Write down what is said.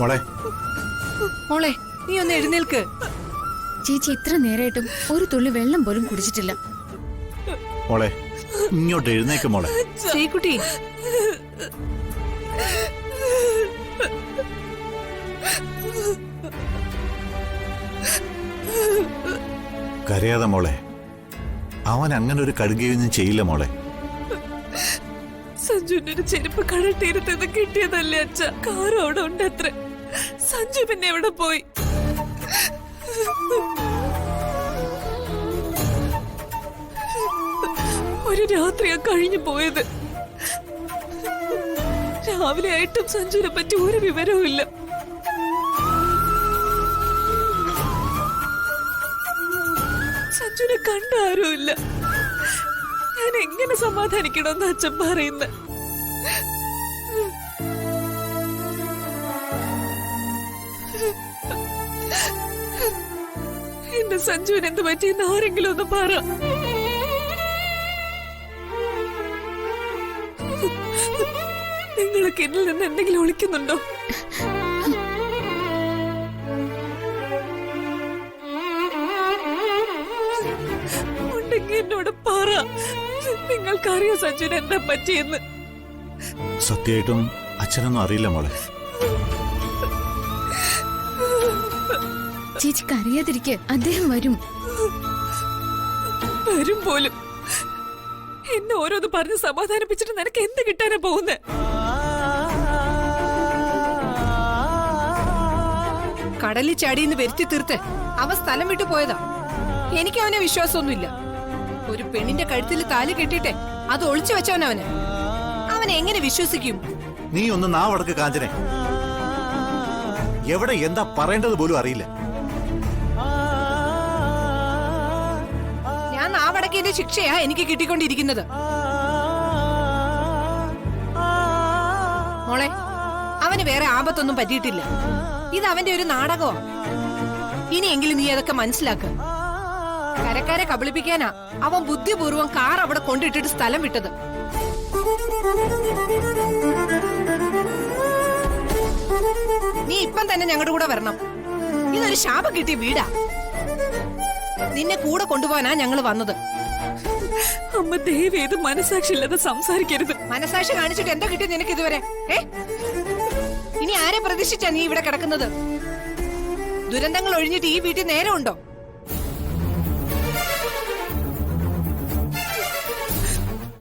മോളെ മോളെ നീ ഒന്ന് എഴുന്നേൽക്ക്. ചേച്ചി ഇത്ര നേരായിട്ടും ഒരു തുള്ളി വെള്ളം പോലും കുടിച്ചിട്ടില്ല. മോളെ ഇങ്ങോട്ട് എഴുന്നേക്ക് മോളെ. ശ്രീകുട്ടി, കരയാതെ മോളെ. അവൻ അങ്ങനെ ഒരു കടുകയൊന്നും ചെയ്യില്ല മോളെ. സഞ്ജുവിന്റെ ഒരു ചെരുപ്പ് കടൽ തീരത്ത് കിട്ടിയതല്ലേ അച്ഛ. കാർ അവിടെ ഉണ്ട് അത്ര. സഞ്ജു പിന്നെ എവിടെ പോയി? ഒരു രാത്രിയാ കഴിഞ്ഞു പോയത്. രാവിലെ ആയിട്ടും സഞ്ജുവിനെ പറ്റി ഒരു വിവരവും ഇല്ല. സഞ്ജുവിനെ കണ്ട ആരുമില്ല. ഞാൻ എങ്ങനെ സമാധാനിക്കണമെന്ന് അച്ഛൻ പറയുന്ന. എന്റെ സഞ്ജുവിന് എന്ത് പറ്റിയെന്ന് ആരെങ്കിലും ഒന്ന് പറ. നിങ്ങളൊക്കെ എന്നിൽ നിന്ന് എന്തെങ്കിലും ഒളിക്കുന്നുണ്ടോ? ഉണ്ടെങ്കിൽ എന്നോട് പറ. നിങ്ങൾക്കറിയോ സഞ്ജുവിന് എന്താ പറ്റിയെന്ന്? സത്യമായിട്ടും അച്ഛനൊന്നും അറിയില്ല മോളെ. ചേച്ചിക്ക് അറിയാതിരിക്കെ അദ്ദേഹം വരും. വരും പോലും. എന്നെ ഓരോന്ന് പറഞ്ഞ് സമാധാനിപ്പിച്ചിട്ട് നിനക്ക് എന്ത് കിട്ടാനാ പോകുന്നത്? കടലിൽ ചാടിയെന്ന് വരുത്തി തീർത്ത് അവൻ സ്ഥലം വിട്ടു പോയതാ. എനിക്ക് അവനെ വിശ്വാസമൊന്നുമില്ല. ഒരു പെണ്ണിന്റെ കഴുത്തിൽ താലി കെട്ടിട്ടെ അത് ഒളിച്ചു വെച്ചവനവന്. അവനെ എങ്ങനെ വിശ്വസിക്കും? നീ ഒന്ന് നാവടക്ക് കാഞ്ചനെ. എവിടെ എന്താ പറയേണ്ടത് പോലും അറിയില്ല. ഞാൻ നാവടക്കിന്റെ ശിക്ഷയാ എനിക്ക് കിട്ടിക്കൊണ്ടിരിക്കുന്നത്. മോളെ, അവന് വേറെ ആപത്തൊന്നും പറ്റിയിട്ടില്ല. ഇത് അവന്റെ ഒരു നാടകമാണ്. ഇനിയെങ്കിലും നീ അതൊക്കെ മനസ്സിലാക്ക. കരക്കാരെ കബളിപ്പിക്കാനാ അവൻ ബുദ്ധിപൂർവ്വം കാർ അവിടെ കൊണ്ടിട്ടിട്ട് സ്ഥലം വിട്ടത്. നീ ഇപ്പം തന്നെ ഞങ്ങളുടെ കൂടെ വരണം. ഇതൊരു ശാപം കിട്ടിയ വീടാ. നിന്നെ കൂടെ കൊണ്ടുപോകാനാ ഞങ്ങള് വന്നത്. അമ്മ ദയവേത് മനസാക്ഷി ഇല്ലാതെ സംസാരിക്കരുത്. മനസാക്ഷി കാണിച്ചിട്ട് എന്താ കിട്ടിയത് നിനക്ക് ഇതുവരെ? ഇനി ആരെ പ്രതീക്ഷിച്ചാ നീ ഇവിടെ കിടക്കുന്നത്? ദുരന്തങ്ങൾ ഒഴിഞ്ഞിട്ട് ഈ വീട്ടിൽ നേരമുണ്ടോ?